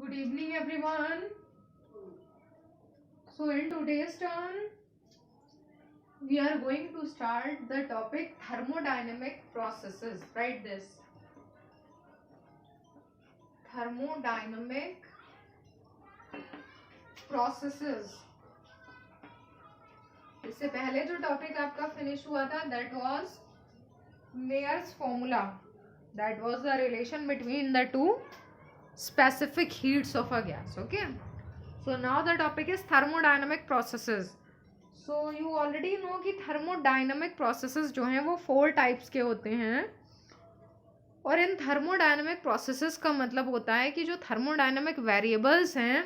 Good evening, everyone. So, in today's turn, we are going to start the topic thermodynamic processes. Write this thermodynamic processes. इससे पहले जो topic आपका finish हुआ था that was Mayer's formula. That was the relation between the two specific heats of a gas. Okay, so now the topic is thermodynamic processes. So you already know कि thermodynamic processes जो हैं वो 4 types के होते हैं. और इन thermodynamic processes का मतलब होता है कि जो thermodynamic variables हैं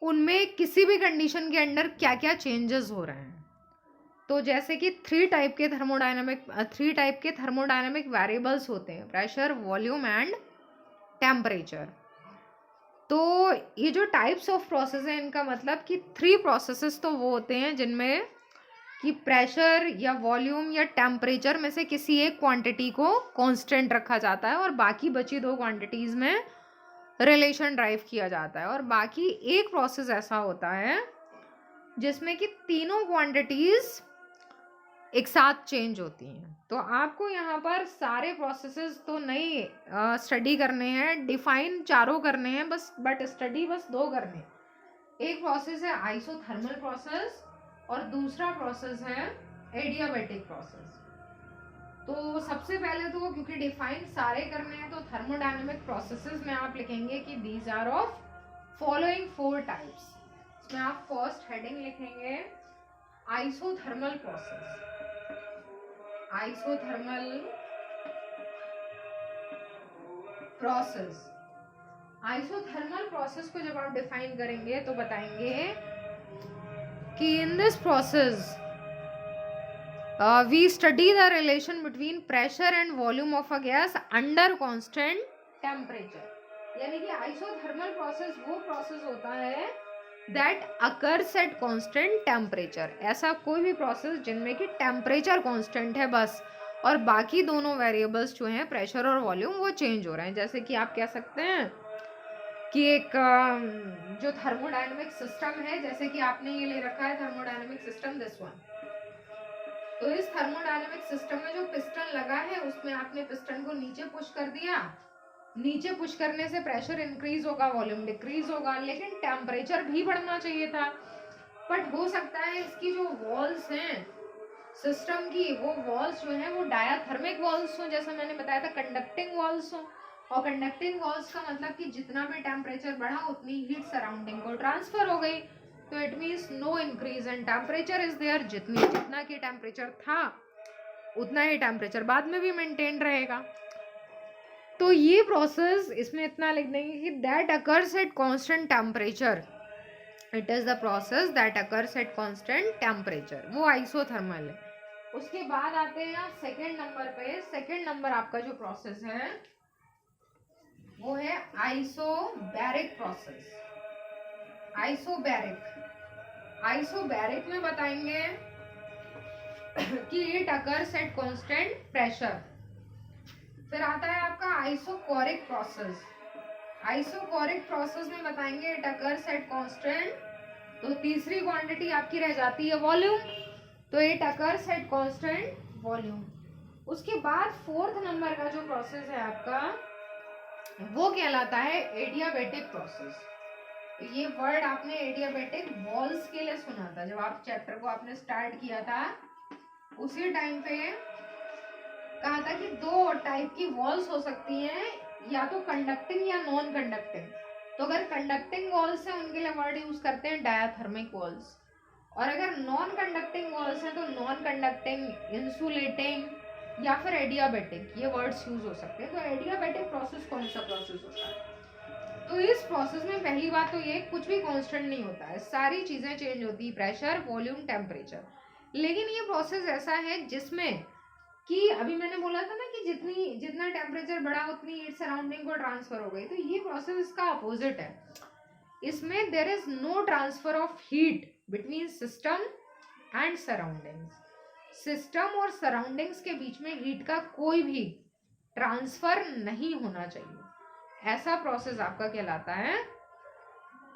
उनमें किसी भी कंडीशन के अंडर क्या क्या चेंजेस हो रहे हैं. तो जैसे कि 3 टाइप के थर्मोडायनेमिक वेरिएबल्स होते हैं: प्रेशर, वॉल्यूम एंड टेम्परेचर. तो ये जो टाइप्स ऑफ प्रोसेस है इनका मतलब कि 3 प्रोसेसेस तो वो होते हैं जिनमें कि प्रेशर या वॉल्यूम या टेम्परेचर में से किसी एक क्वांटिटी को कांस्टेंट रखा जाता है और बाकी बची 2 क्वांटिटीज में रिलेशन ड्राइव किया जाता है. और बाकी एक प्रोसेस ऐसा होता है जिसमें कि तीनों क्वांटिटीज एक साथ चेंज होती हैं. तो आपको यहाँ पर सारे प्रोसेसेस तो नहीं स्टडी करने हैं, डिफाइन चारों करने हैं बस, बट स्टडी बस 2 करने. एक प्रोसेस है आइसोथर्मल प्रोसेस और दूसरा प्रोसेस है एडियाबैटिक प्रोसेस. तो सबसे पहले तो क्योंकि डिफाइन सारे करने हैं तो थर्मोडायनेमिक प्रोसेसेस में आप लिखेंगे कि these are of following 4 types. इसमें आप फर्स्ट हेडिंग लिखेंगे isothermal process. Isothermal process. Isothermal process को जब आप डिफाइन करेंगे तो बताएंगे कि in this process we study the relation between pressure and volume of a gas under constant temperature. यानी कि आइसोथर्मल प्रोसेस वो प्रोसेस होता है that occurs at constant temperature. ऐसा कोई भी प्रोसेस जिनमें कि टेम्परेचर कांस्टेंट है बस और बाकी दोनों वेरिएबल्स जो हैं प्रेशर और वॉल्यूम वो चेंज हो रहे हैं. जैसे कि आप कह सकते हैं कि एक जो थर्मोडायनेमिक सिस्टम है, जैसे कि आपने ये ले रखा है थर्मोडायनेमिक सिस्टम दिस वन. तो इस थर्मोडायनेमिक सिस्टम में जो पिस्टन लगा है उसमें आपने पिस्टन को नीचे पुश कर दिया. नीचे पुश करने से प्रेशर इंक्रीज होगा, वॉल्यूम डिक्रीज होगा, लेकिन टेम्परेचर भी बढ़ना चाहिए था. बट हो सकता है इसकी जो वॉल्स हैं सिस्टम की, वो वॉल्स जो है वो डायाथर्मिक वॉल्स हो, जैसा मैंने बताया था कंडक्टिंग वॉल्स हो. और कंडक्टिंग वॉल्स का मतलब कि जितना भी टेम्परेचर बढ़ा उतनी हीट सराउंडिंग को ट्रांसफर हो गई. तो it means no increase in temperature is there. जितना की टेम्परेचर था उतना ही टेम्परेचर बाद में भी मेंटेन रहेगा. तो ये प्रोसेस इसमें इतना लिख देंगे कि that occurs at constant temperature. It is the process that occurs at constant temperature. वो आइसोथर्मल है. उसके बाद आते हैं आप सेकेंड नंबर पे. सेकेंड नंबर आपका जो प्रोसेस है वो है आइसोबैरिक प्रोसेस. आइसोबैरिक में बताएंगे कि it occurs at constant pressure. फिर आता है आपका आइसोकोरिक प्रोसेस. आइसोकोरिक प्रोसेस में बताएंगे इट अकर्स एट कांस्टेंट. तो तीसरी क्वांटिटी आपकी रह जाती है वॉल्यूम, तो it occurs at constant volume. उसके बाद फोर्थ नंबर का जो प्रोसेस है आपका वो कहलाता है एडियाबैटिक प्रोसेस. ये वर्ड आपने एडियाबैटिक वॉल्स के लिए सुना था जब आप चैप्टर को आपने स्टार्ट किया था. उसी टाइम पे कहा था कि 2 टाइप की वॉल्स हो सकती हैं, या तो कंडक्टिंग या नॉन कंडक्टिंग. तो अगर कंडक्टिंग वॉल्स हैं उनके लिए वर्ड यूज करते हैं डायाथर्मिक वॉल्स, और अगर नॉन कंडक्टिंग वॉल्स हैं तो नॉन कंडक्टिंग, इंसुलेटिंग या फिर एडियाबैटिक, ये वर्ड्स यूज हो सकते हैं. तो एडियाबैटिक प्रोसेस कौन सा प्रोसेस होता है? तो इस प्रोसेस में पहली बात तो ये कुछ भी कांस्टेंट नहीं होता है, सारी चीजें चेंज होती है, प्रेशर, वॉल्यूम, टेम्परेचर. लेकिन ये प्रोसेस ऐसा है जिसमें कि अभी मैंने बोला था ना कि जितना टेम्परेचर बढ़ा उतनी हीट सराउंडिंग को ट्रांसफर हो गई. तो ये प्रोसेस इसका अपोजिट है. इसमें there is no transfer of heat between system and surroundings. System और सराउंडिंग्स के बीच में हीट का कोई भी ट्रांसफर नहीं होना चाहिए. ऐसा प्रोसेस आपका कहलाता है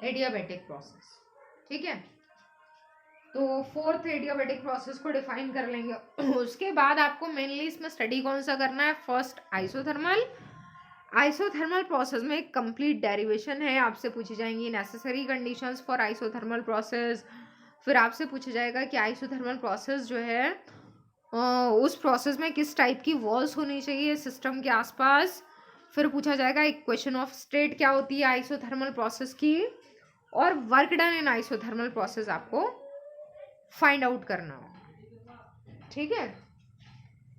एडियाबेटिक प्रोसेस। ठीक है, तो फोर्थ एडियाबेटिक प्रोसेस को डिफाइन कर लेंगे। उसके बाद आपको मेनली इसमें स्टडी कौन सा करना है, फर्स्ट आइसोथर्मल। आइसोथर्मल प्रोसेस में एक कंप्लीट डेरिवेशन है, आपसे पूछी जाएंगी necessary conditions for isothermal process. फिर आपसे पूछा जाएगा कि आइसोथर्मल प्रोसेस जो है उस प्रोसेस में किस टाइप की वॉल्स होनी चाहिए सिस्टम के आसपास। फिर पूछा जाएगा इक्वेशन ऑफ स्टेट क्या होती है आइसोथर्मल प्रोसेस की, और work done in isothermal process आपको फाइंड आउट करना हो। ठीक है,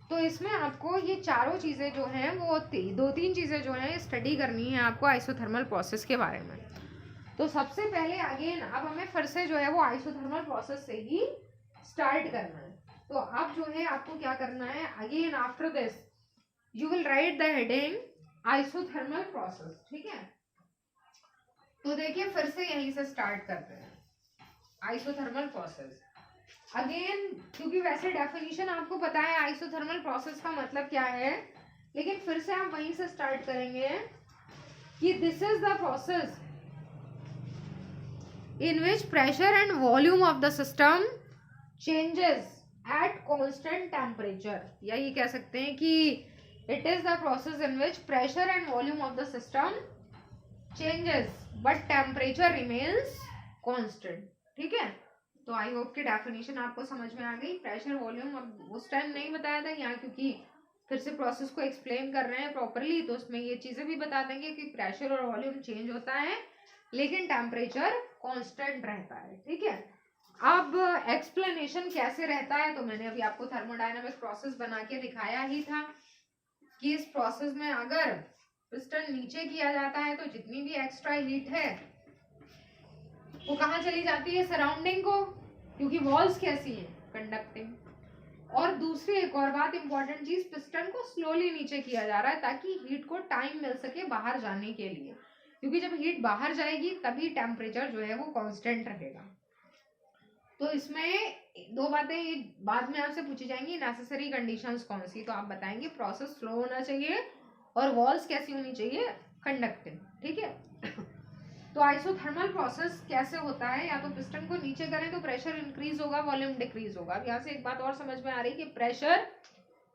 तो इसमें आपको ये चारों चीज़ें जो हैं वो दो तीन चीज़ें जो हैं स्टडी करनी है आपको आइसोथर्मल प्रोसेस के बारे में। तो सबसे पहले अगेन अब हमें फिर से जो है वो आइसोथर्मल प्रोसेस से ही स्टार्ट करना है। तो अब जो है आपको क्या करना है, again after this you will write the heading isothermal process. ठीक है, तो देखिए फिर से यहीं से स्टार्ट करते हैं आइसोथर्मल प्रोसेस। अगेन क्योंकि वैसे डेफिनेशन आपको पता है आइसोथर्मल प्रोसेस का मतलब क्या है, लेकिन फिर से आप वहीं से स्टार्ट करेंगे कि this is the process in which pressure and volume of the system changes at constant temperature, या ये कह सकते हैं कि it is the process in which pressure and volume of the system changes but temperature remains constant। ठीक है, तो I hope की डेफिनेशन आपको समझ में आ गई। प्रेशर वॉल्यूम अब उस टाइम नहीं बताया था, यहाँ क्योंकि फिर से प्रोसेस को एक्सप्लेन कर रहे हैं प्रॉपरली, तो उसमें ये चीजें भी बता देंगे कि प्रेशर और वॉल्यूम चेंज होता है लेकिन टेम्परेचर कांस्टेंट रहता है। ठीक है, अब एक्सप्लेनेशन कैसे रहता है, तो मैंने अभी आपको थर्मोडायनामिक प्रोसेस बना के दिखाया ही था कि इस प्रोसेस में अगर पिस्टन नीचे किया जाता है तो जितनी भी एक्स्ट्रा हीट है वो कहाँ चली जाती है, सराउंडिंग को, क्योंकि वॉल्स कैसी हैं, कंडक्टिंग। और दूसरी एक और बात इंपॉर्टेंट चीज, पिस्टन को स्लोली नीचे किया जा रहा है ताकि हीट को टाइम मिल सके बाहर जाने के लिए, क्योंकि जब हीट बाहर जाएगी तभी टेम्परेचर जो है वो कांस्टेंट रहेगा। तो इसमें दो बातें ये बाद में आपसे पूछी जाएंगी, नेसेसरी कंडीशंस कौन सी, तो आप बताएंगे प्रोसेस स्लो होना चाहिए और वॉल्स कैसी होनी चाहिए, कंडक्टिंग। ठीक है, तो आइसोथर्मल प्रोसेस कैसे होता है, या तो पिस्टन को नीचे करें तो प्रेशर इंक्रीज होगा, वॉल्यूम डिक्रीज होगा। अब यहाँ से एक बात और समझ में आ रही है कि प्रेशर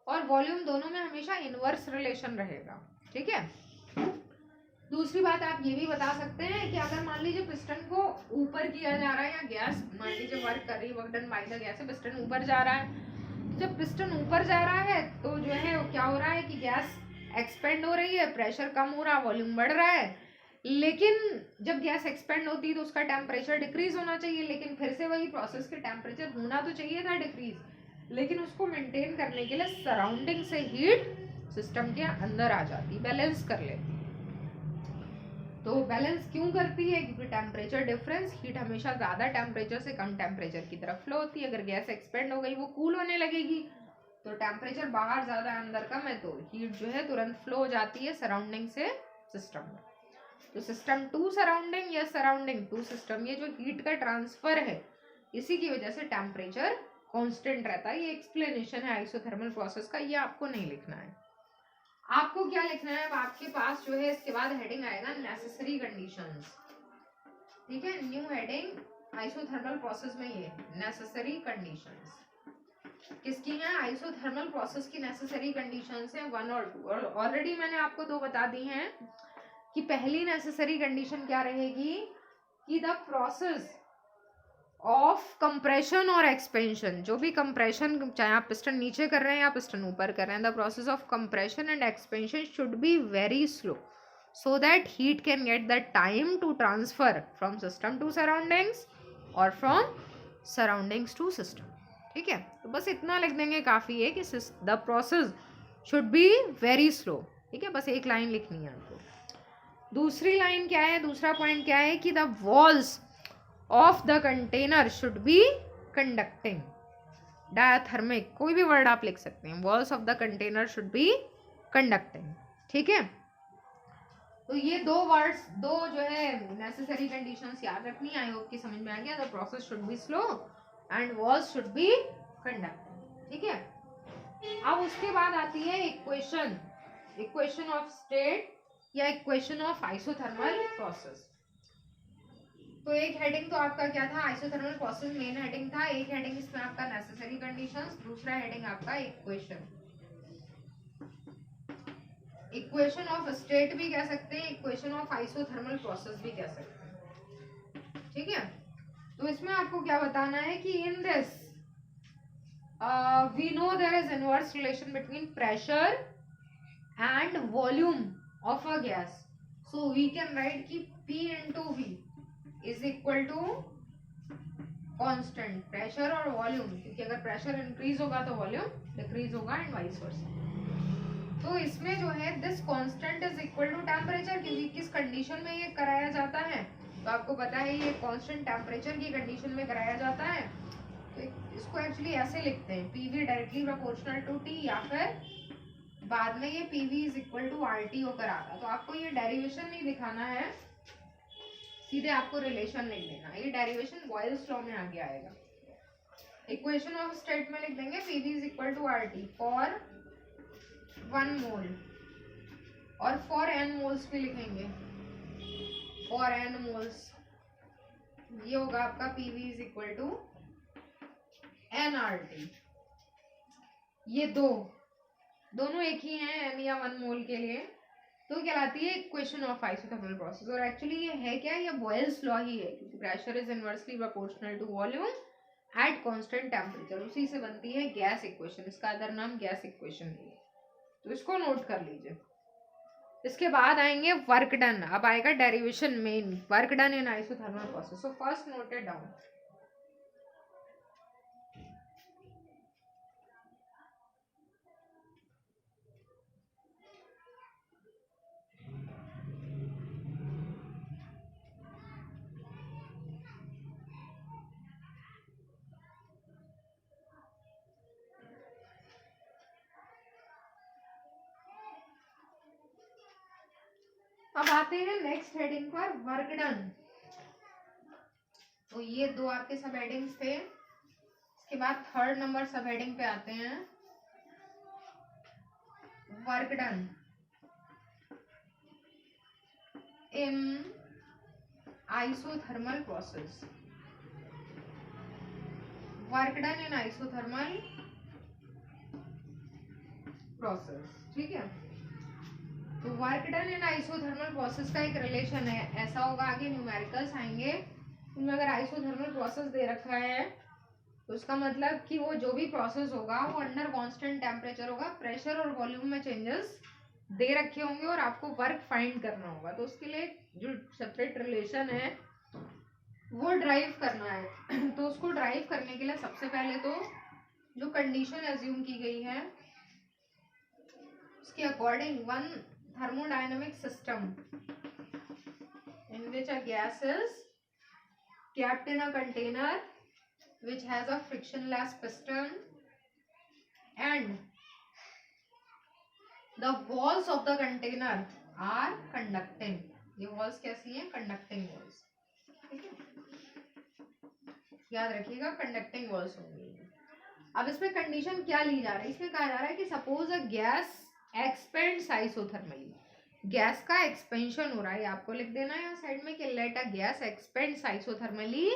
और वॉल्यूम दोनों में हमेशा इनवर्स रिलेशन रहेगा। ठीक है, दूसरी बात आप ये भी बता सकते हैं कि अगर मान लीजिए पिस्टन को ऊपर किया जा रहा है या गैस मान लीजिए वर्क कर रही है, work done by the gas, piston ऊपर जा रहा है, जब पिस्टन ऊपर जा रहा है तो जो है क्या हो रहा है कि गैस एक्सपेंड हो रही है, प्रेशर कम हो रहा है, वॉल्यूम बढ़ रहा है। लेकिन जब गैस एक्सपेंड होती है तो उसका टेम्परेचर डिक्रीज होना चाहिए, लेकिन फिर से वही प्रोसेस के टेम्परेचर होना तो चाहिए था डिक्रीज, लेकिन उसको मेंटेन करने के लिए सराउंडिंग से हीट सिस्टम के अंदर आ जाती, बैलेंस कर लेती। तो बैलेंस क्यों करती है, क्योंकि टेम्परेचर डिफरेंस, हीट हमेशा ज्यादा टेम्परेचर से कम टेम्परेचर की तरफ फ्लो होती है। अगर गैस एक्सपेंड हो गई वो कूल होने लगेगी, तो टेम्परेचर बाहर ज्यादा अंदर कम है तो हीट जो है तुरंत फ्लो हो जाती है सराउंडिंग से सिस्टम में। तो सिस्टम टू सराउंडिंग या सराउंडिंग टू सिस्टम, ये जो हीट का ट्रांसफर है इसी की वजह से टेम्परेचर कांस्टेंट रहता है। ये एक्सप्लेनेशन है आइसोथर्मल प्रोसेस का, ये आपको नहीं लिखना है। आपको क्या लिखना है, अब आपके पास जो है इसके बाद हेडिंग आएगा नेसेसरी कंडीशंस। ठीक है, न्यू हेडिंग आइसोथर्मल प्रोसेस में ये नेसेसरी कंडीशंस किसकी हैं, आइसोथर्मल प्रोसेस की नेसेसरी कंडीशंस हैं 1 और 2, और ऑलरेडी मैंने आपको 2 बता दी हैं कि पहली नेसेसरी कंडीशन क्या रहेगी कि द प्रोसेस ऑफ कंप्रेशन और एक्सपेंशन, जो भी कंप्रेशन, चाहे आप पिस्टन नीचे कर रहे हैं या पिस्टन ऊपर कर रहे हैं, the process of compression and expansion should be very slow so that heat can get the time to transfer from system to surroundings और फ्रॉम सराउंडिंग्स टू सिस्टम। ठीक है, तो बस इतना लिख देंगे काफ़ी है कि the process should be very slow. ठीक है, बस एक लाइन लिखनी है आपको। दूसरी लाइन क्या है, दूसरा पॉइंट क्या है कि the walls of the container should be conducting, diathermic, कोई भी वर्ड आप लिख सकते हैं, walls of the container should be conducting. ठीक है, तो ये 2 वर्ड्स, 2 जो है नेसेसरी कंडीशंस याद रखनी, आई होप कि समझ में आ गया। The process should be slow and walls should be conducting. ठीक है, अब उसके बाद आती है इक्वेशन ऑफ स्टेट या इक्वेशन ऑफ आइसोथर्मल प्रोसेस। तो एक हेडिंग तो आपका क्या था, आइसोथर्मल प्रोसेस मेन हेडिंग था। एक हेडिंग इसमें आपका नेसेसरी कंडीशंस, दूसरा हेडिंग आपका इक्वेशन। इक्वेशन ऑफ स्टेट भी कह सकते हैं, इक्वेशन ऑफ आइसोथर्मल प्रोसेस भी कह सकते हैं, ठीक है। तो इसमें आपको क्या बताना है कि in this we know there is inverse relation between pressure and volume of a gas. So we can write कि P into V is equal to constant pressure और वॉल्यूम, क्योंकि अगर प्रेशर इंक्रीज होगा तो वॉल्यूम डिक्रीज होगा and vice versa. तो इसमें जो है this constant is equal to temperature, क्योंकि किस कंडीशन में ये कराया जाता है तो आपको पता है ये कांस्टेंट टेम्परेचर की कंडीशन में कराया जाता है। तो इसको एक्चुअली ऐसे लिखते हैं PV directly proportional to T, या फिर बाद में ये PV is equal to RT होकर आता। तो आपको ये डेरिवेशन नहीं दिखाना है, सीधे आपको रिलेशन लिख देना। ये डेरिवेशन बॉयल्स लॉ में आगे आएगा। इक्वेशन ऑफ स्टेट में लिख देंगे PV is equal to RT for 1 मोल, और फॉर n मोल्स भी लिखेंगे फॉर n मोल्स। ये होगा आपका PV is equal to nRT। ये दोनों एक ही हैं n या 1 मोल के लिए, तो कहलाती है इक्वेशन ऑफ आइसोथर्मल प्रोसेस। और एक्चुअली ये है क्या, ये बॉयल्स लॉ ही है, क्योंकि pressure is inversely proportional to volume at constant temperature, उसी से बनती है गैस इक्वेशन। इसका अदर नाम गैस इक्वेशन है, तो इसको नोट कर लीजिए। इसके बाद आएंगे वर्क डन। अब आएगा derivation main, work done in isothermal process. So first note it down. अब आते हैं नेक्स्ट हेडिंग पर, वर्क डन। तो ये दो आपके सब हेडिंग्स थे। इसके बाद थर्ड नंबर सब हेडिंग पे आते हैं, work done in isothermal process. Work done in isothermal process, ठीक है। तो work done in isothermal process का एक रिलेशन है, ऐसा होगा, आगे न्यूमेरिकल्स आएंगे उनमें। अगर आइसोथर्मल प्रोसेस दे रखा है तो उसका मतलब कि वो जो भी प्रोसेस होगा वो अंडर कांस्टेंट टेम्परेचर होगा, प्रेशर और वॉल्यूम में चेंजेस दे रखे होंगे और आपको वर्क फाइंड करना होगा। तो उसके लिए जो सेपरेट रिलेशन है वो ड्राइव करना है। तो उसको ड्राइव करने के लिए सबसे पहले तो जो कंडीशन एज्यूम की गई है उसके according one thermodynamic system in which a gas is kept in a container which has a frictionless piston and the walls of the container are conducting। ये walls कैसी हैं, conducting walls, ठीक है, याद रखिएगा conducting walls होंगी। अब इसमें कंडीशन क्या ली जा रही है, इसमें कहा जा रहा है कि सपोज अ गैस एक्सपेंड्स आइसोथर्मली, गैस का एक्सपेंशन हो रहा है। आपको लिख देना है यहाँ साइड में कि let a gas expands isothermally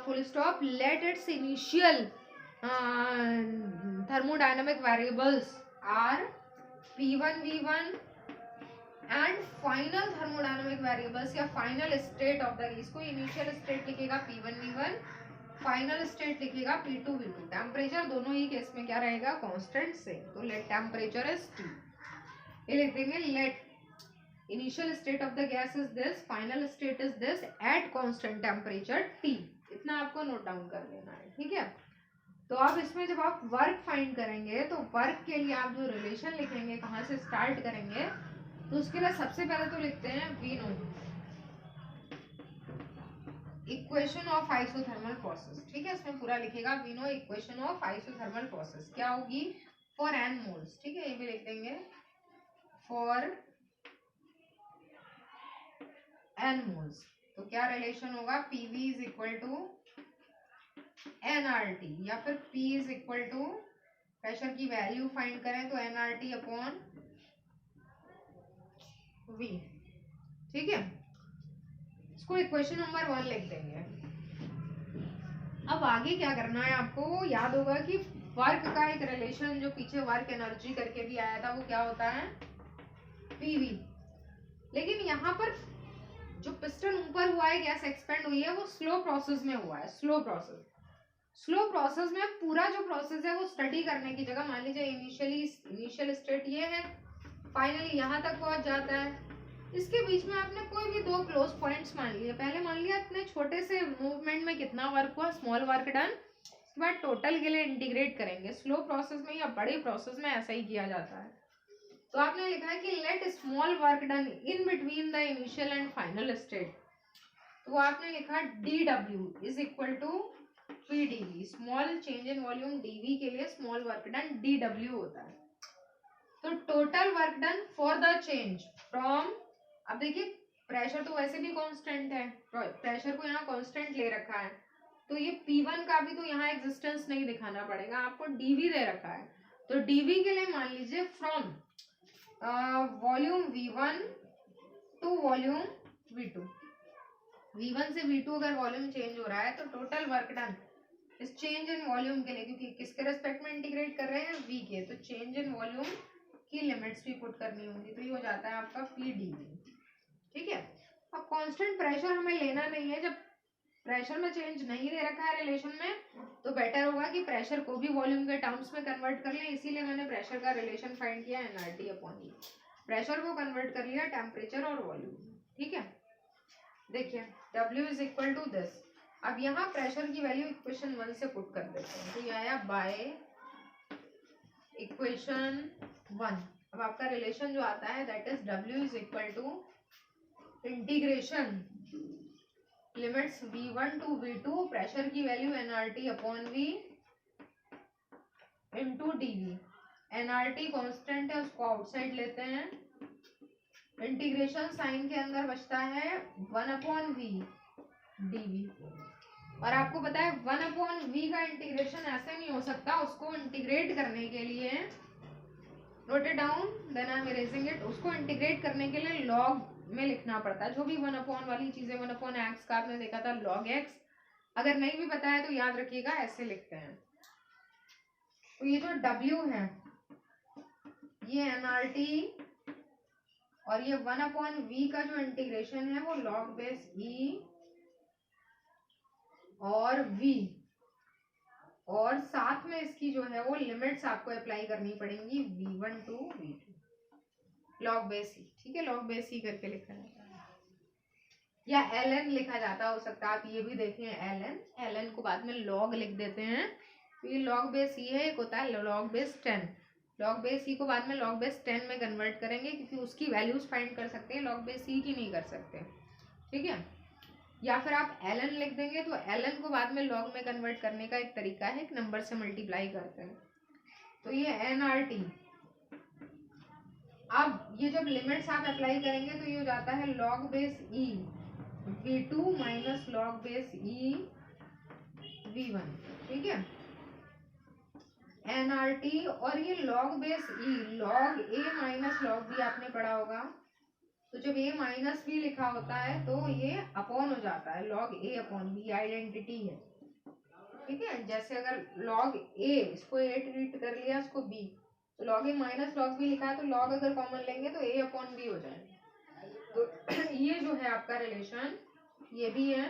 full stop, let its initial thermodynamic variables are P1 V1 and final thermodynamic variables या फाइनल स्टेट ऑफ द, इसको इनिशियल स्टेट लिखेगा P1 V1, फाइनल स्टेट लिखेगा P2 V2। टेम्परेचर दोनों ही case में क्या रहेगा, constant same. तो let temperature is T, ये लिख देंगे let initial state of the gas is this, final state is this at constant temperature T। इतना आपको नोट डाउन कर लेना है, ठीक है। तो अब इसमें जब आप वर्क फाइंड करेंगे तो वर्क के लिए आप जो रिलेशन लिखेंगे, कहाँ से स्टार्ट करेंगे, तो उसके लिए सबसे पहले तो लिखते हैं we know equation of isothermal process, ठीक है। इसमें पूरा लिखेगा we know equation of isothermal process क्या होगी, फॉर n मोल्स, ठीक है, ये भी लिख देंगे फॉर n मोल्स। तो क्या रिलेशन होगा, PV is equal to nRT, या फिर P is equal to, pressure की वैल्यू फाइंड करें तो nRT अपॉन V। ठीक है, इसको इक्वेशन नंबर 1 लिख देंगे। अब आगे क्या करना है आपको, याद होगा कि वर्क का एक रिलेशन जो पीछे वर्क एनर्जी करके भी आया था वो क्या होता है, PV। लेकिन यहाँ पर जो पिस्टन ऊपर हुआ है, गैस एक्सपेंड हुई है, वो स्लो प्रोसेस में हुआ है। स्लो प्रोसेस में पूरा जो प्रोसेस है वो स्टडी करने की जगह, मान लीजिए इनिशियल स्टेट ये है, फाइनली यहाँ तक पहुंच जाता है। इसके बीच में आपने कोई भी 2 क्लोज पॉइंट्स मान लिए। पहले मान लिया इतने छोटे से मूवमेंट में कितना वर्क हुआ, स्मॉल वर्क डन। उसके बाद टोटल के लिए इंटीग्रेट करेंगे। स्लो प्रोसेस में या बड़े प्रोसेस में ऐसा ही किया जाता है। तो आपने लिखा है कि let small work done in between the initial and final state. तो आपने लिखा DW is equal to PdV। Small change in volume DV के लिए स्मॉल वर्क डन DW होता है। तो total work done for the change from, अब देखिए प्रेशर तो वैसे भी कांस्टेंट है, प्रेशर को यहाँ कांस्टेंट ले रखा है, तो ये P1 का भी तो यहाँ एग्जिस्टेंस नहीं दिखाना पड़ेगा, आपको DV दे रखा है। तो DV के लिए मान लीजिए from volume V1 to volume V2। V1 से V2 अगर वॉल्यूम चेंज हो रहा है तो टोटल वर्क डन इस चेंज इन वॉल्यूम के लिए, क्योंकि किसके रेस्पेक्ट में इंटीग्रेट कर रहे हैं, V के, तो चेंज इन वॉल्यूम की लिमिट्स भी पुट करनी होंगी। तो ये हो जाता है आपका PdV। ठीक है, अब कांस्टेंट प्रेशर हमें लेना नहीं है। जब प्रेशर में चेंज नहीं दे रखा है रिलेशन में, तो बेटर होगा कि प्रेशर को भी वॉल्यूम के टर्म्स में कन्वर्ट कर लें। इसीलिए मैंने प्रेशर का रिलेशन फाइंड किया nRT/E। प्रेशर को कन्वर्ट कर लिया टेम्परेचर और वॉल्यूम। ठीक है, देखिए W is equal to this. अब यहाँ प्रेशर की वैल्यू इक्वेशन 1 से पुट कर देते हैं। तो ये आया बाय इक्वेशन 1। अब आपका रिलेशन जो आता है that is W is equal to integration limits V1 to V2, pressure की value nRT/V into DV। nRT constant है, उसको आउटसाइड लेते हैं। इंटीग्रेशन साइन के अंदर बचता है 1/V DV। और आपको पता है 1/V का इंटीग्रेशन ऐसे नहीं हो सकता, उसको इंटीग्रेट करने के लिए, note it down then I am erasing it, उसको इंटीग्रेट करने के लिए लॉग में लिखना पड़ता है। जो भी 1/, वाली चीजें 1/x का आपने देखा था log x, अगर नहीं भी पता है तो याद रखिएगा ऐसे लिखते हैं। तो ये जो W है ये nRT, और ये 1/V का जो इंटीग्रेशन है वो log बेस E और V, और साथ में इसकी जो है वो लिमिट्स आपको अप्लाई करनी पड़ेंगी V1 to V2 log base E। ठीक है, लॉग बेस E करके लिखा जाता है या ln लिखा जाता हो सकता है, आप ये भी देखें ln को बाद में log लिख देते हैं। तो ये log बेस E है, एक होता है log base 10। log base E को बाद में log बेस 10 में कन्वर्ट करेंगे, क्योंकि उसकी वैल्यूज फाइंड कर सकते हैं, log बेस E की नहीं कर सकते। ठीक है, या फिर आप ln लिख देंगे, तो ln को बाद में log में कन्वर्ट करने का एक तरीका है, एक नंबर से मल्टीप्लाई करते हैं। तो ये nRT, अब ये जब लिमिट्स आप अप्लाई करेंगे तो ये हो जाता है log base E V2 minus log base E V1। ठीक है, nRT, और ये log base E log A minus log B आपने पढ़ा होगा। तो जब A माइनस B लिखा होता है तो ये अपॉन हो जाता है, log A/B आइडेंटिटी है। ठीक है, जैसे अगर log A, इसको A ट्रीट कर लिया, इसको B, तो log A minus log B लिखा है, तो log अगर कॉमन लेंगे तो A/B हो जाएगा। तो ये जो है आपका रिलेशन ये भी है,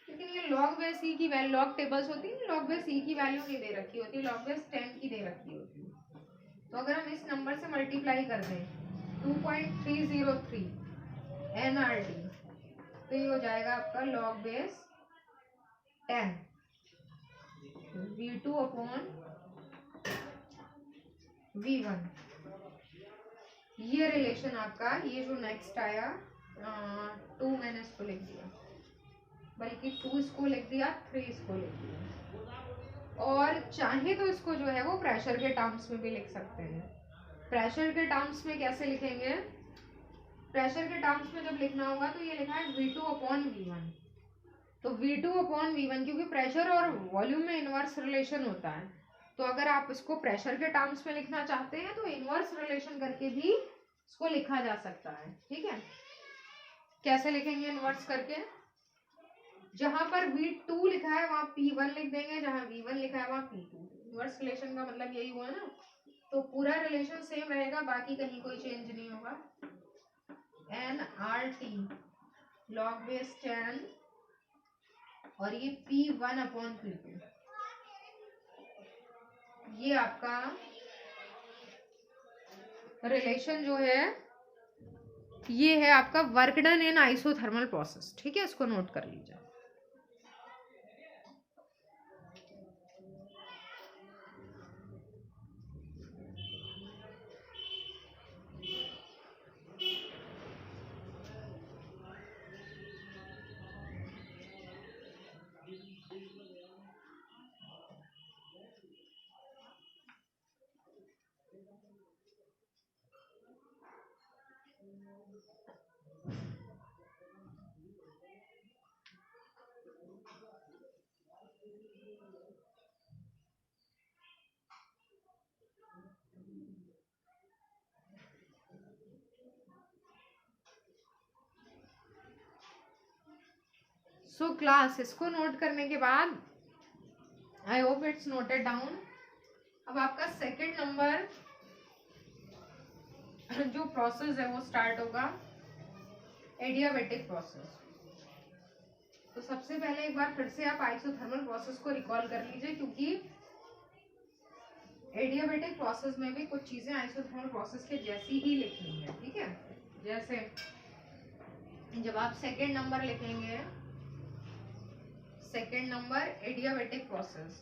लेकिन ये log बेस E की वैल्यू, log टेबल्स होती है, log बेस E की वैल्यू नहीं दे रखी होती, log बेस 10 की दे रखी होती है। तो अगर हम इस नंबर से मल्टीप्लाई कर दें 2.303 nRT, तो ये हो जाएगा आपका log बेस 10 V2/V1। ये रिलेशन आपका, ये जो नेक्स्ट आया 2 मैंने इसको लिख दिया, बल्कि 2 इसको लिख दिया, 3 इसको लिख दिया, और चाहे तो इसको जो है वो प्रेशर के टर्म्स में भी लिख सकते हैं। प्रेशर के टर्म्स में कैसे लिखेंगे, प्रेशर के टर्म्स में जब लिखना होगा तो ये लिखा है V2/V1। तो V2/V1, क्योंकि प्रेशर और वॉल्यूम में इनवर्स रिलेशन होता है, तो अगर आप इसको प्रेशर के टर्म्स में लिखना चाहते हैं तो इनवर्स रिलेशन करके भी इसको लिखा जा सकता है। ठीक है। कैसे लिखेंगे इन्वर्स करके? जहां पर V2 लिखा है वहां P1 लिख देंगे, जहां V1 लिखा है वहां P2। इन्वर्स रिलेशन का मतलब यही हुआ ना। तो पूरा रिलेशन सेम रहेगा, बाकी कहीं कोई चेंज नहीं होगा। NRT log base 10 और ये P1/P2, ये आपका रिलेशन जो है ये है आपका work done in isothermal process. ठीक है, इसको नोट कर लीजिए। सो क्लास, इसको नोट करने के बाद I hope it's noted down. अब आपका सेकंड नंबर जो प्रोसेस है वो स्टार्ट होगा, एडियाबेटिक प्रोसेस। तो सबसे पहले एक बार फिर से आप आइसोथर्मल प्रोसेस को रिकॉल कर लीजिए, क्योंकि एडियाबेटिक प्रोसेस में भी कुछ चीजें आइसोथर्मल प्रोसेस के जैसी ही लिखनी है। ठीक है, जैसे जब आप सेकंड नंबर लिखेंगे, second number adiabatic process,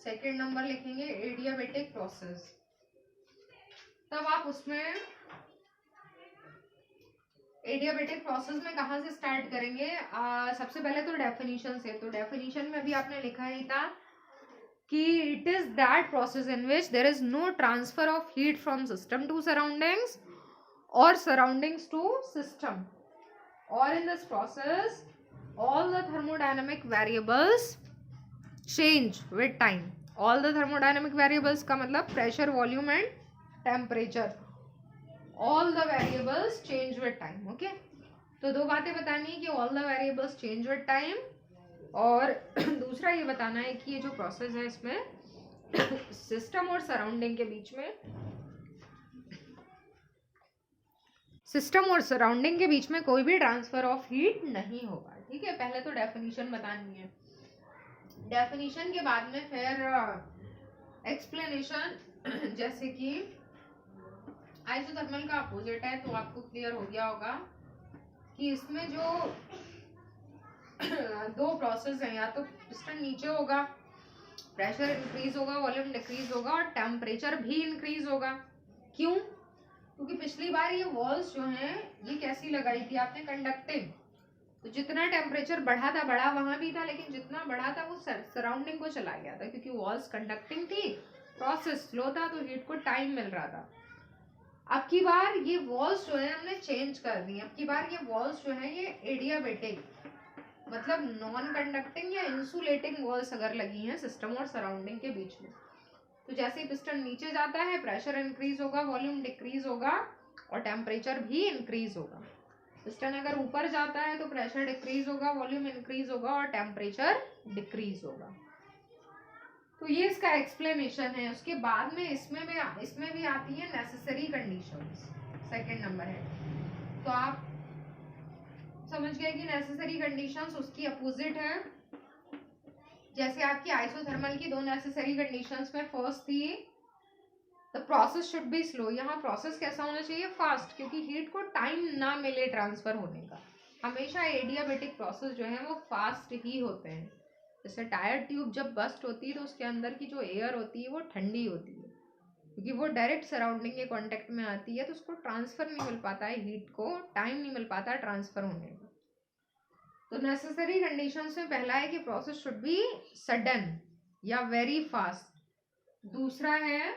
second number लिखेंगे एडियाबेटिक प्रोसेस, तब आप उसमें एडियाबेटिक प्रोसेस में कहाँ से स्टार्ट करेंगे? सबसे पहले तो डेफिनेशन से। तो डेफिनेशन में भी आपने लिखा ही था कि it is that process in which there is no transfer of heat from system to surroundings और सराउंडिंग्स टू सिस्टम, और in this process all the thermodynamic variables change with time। all the thermodynamic variables का मतलब pressure, volume and temperature, all the variables change with time। okay, तो दो बातें बतानी है कि all the variables change with time, और दूसरा ये बताना है कि ये जो प्रोसेस है इसमें सिस्टम और सराउंडिंग के बीच में, सिस्टम और सराउंडिंग के बीच में कोई भी ट्रांसफर ऑफ हीट नहीं होगा। ठीक है, पहले तो डेफिनेशन बतानी है, डेफिनेशन के बाद में फिर एक्सप्लेनेशन। जैसे कि आइसोथर्मल का अपोजिट है, तो आपको क्लियर हो गया होगा कि इसमें जो दो प्रोसेस है, या तो पिस्टन नीचे होगा, प्रेशर इंक्रीज होगा, वॉल्यूम डिक्रीज होगा, और टेम्परेचर भी इंक्रीज होगा। क्यों? क्योंकि पिछली बार ये वॉल्स जो हैं ये कैसी लगाई थी आपने? कंडक्टिंग। तो जितना टेम्परेचर बढ़ा था, बढ़ा वहां भी था, लेकिन जितना बढ़ा था वो सराउंडिंग को चला गया था, क्योंकि वॉल्स कंडक्टिंग थी, प्रोसेस स्लो था, तो हीट को टाइम मिल रहा था। अब की बार ये वॉल्स जो है हमने चेंज कर दी। अब की बार ये वॉल्स जो है ये एडियाबेटिक, मतलब नॉन कंडक्टिंग या इंसुलेटिंग वॉल्स अगर लगी हैं सिस्टम और सराउंडिंग के बीच में, तो जैसे ही पिस्टन नीचे जाता है प्रेशर इंक्रीज होगा, वॉल्यूम डिक्रीज होगा, और टेम्परेचर भी इंक्रीज होगा। पिस्टन अगर ऊपर जाता है तो प्रेशर डिक्रीज होगा, वॉल्यूम इंक्रीज होगा, और टेम्परेचर डिक्रीज होगा। तो ये इसका एक्सप्लेनेशन है। उसके बाद में इसमें भी आती है नेसेसरी कंडीशंस, सेकंड नंबर है। तो आप समझ गए कि नेसेसरी कंडीशंस उसकी अपोजिट है। जैसे आपकी आइसोथर्मल की दो नेसेसरी कंडीशंस में फर्स्ट थी the process should be slow. यहाँ प्रोसेस कैसा होना चाहिए? फास्ट, क्योंकि हीट को टाइम ना मिले ट्रांसफर होने का। हमेशा एडियाबेटिक प्रोसेस जो है वो फास्ट ही होते हैं। जैसे टायर ट्यूब जब बस्ट होती है तो उसके अंदर की जो एयर होती है वो ठंडी होती है, क्योंकि वो डायरेक्ट सराउंडिंग के कांटेक्ट में आती है, तो उसको ट्रांसफर नहीं मिल पाता है, हीट को टाइम नहीं मिल पाता ट्रांसफर होने का। तो नेसेसरी कंडीशंस में पहला है कि प्रोसेस शुड बी सडन या वेरी फास्ट। दूसरा है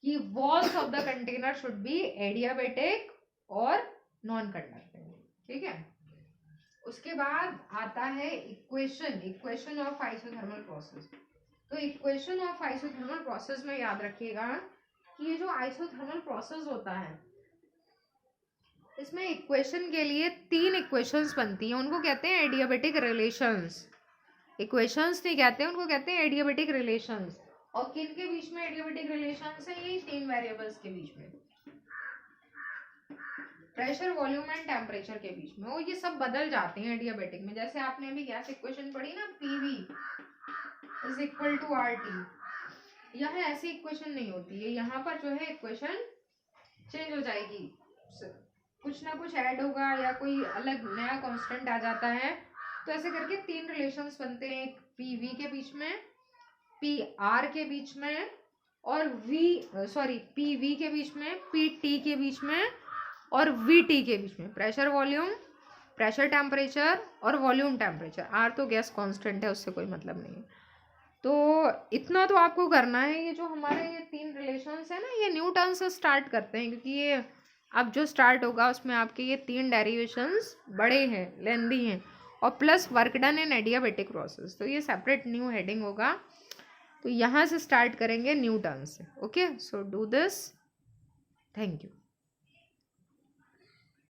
कि walls of the container should B adiabatic और नॉन कंडक्टिंग। ठीक है, उसके बाद आता है इक्वेशन ऑफ आइसोथर्मल प्रोसेस। तो इक्वेशन ऑफ आइसोथर्मल प्रोसेस में याद रखिएगा कि ये जो आइसोथर्मल प्रोसेस होता है इसमें इक्वेशन के लिए 3 इक्वेशंस बनती हैं, उनको कहते हैं एडियाबेटिक रिलेशंस। इक्वेशंस नहीं कहते हैं, उनको कहते हैं एडियाबेटिक रिलेशंस। और किन के बीच में एडियाबेटिक रिलेशंस है? ये 3 वेरिएबल्स के बीच में, प्रेशर, वॉल्यूम एंड टेम्परेचर के बीच में। वो ये सब बदल जाते हैं एडियाबेटिक में। जैसे आपने अभी गैस इक्वेशन पढ़ी ना, PV is equal to RT, यहाँ ऐसी इक्वेशन नहीं होती है। यहाँ पर जो है इक्वेशन चेंज हो जाएगी, कुछ ना कुछ ऐड होगा या कोई अलग नया कांस्टेंट आ जाता है। तो ऐसे करके 3 रिलेशंस बनते हैं, एक PV के बीच में, PR के बीच में, और PV के बीच में, PT के बीच में, और VT के बीच में। प्रेशर वॉल्यूम, प्रेशर टेम्परेचर और वॉल्यूम टेम्परेचर। R तो गैस कांस्टेंट है, उससे कोई मतलब नहीं है। तो इतना तो आपको करना है। ये जो हमारे ये 3 रिलेशंस है ना, ये न्यूटन से स्टार्ट करते हैं, क्योंकि ये अब जो स्टार्ट होगा उसमें आपके ये 3 डेरिवेशंस बड़े हैं, लेंदी हैं, और प्लस वर्क डन इन एडियाबेटिक प्रोसेस। तो ये सेपरेट न्यू हेडिंग होगा। तो यहाँ से स्टार्ट करेंगे न्यूटन से। Okay, so do this. Thank you.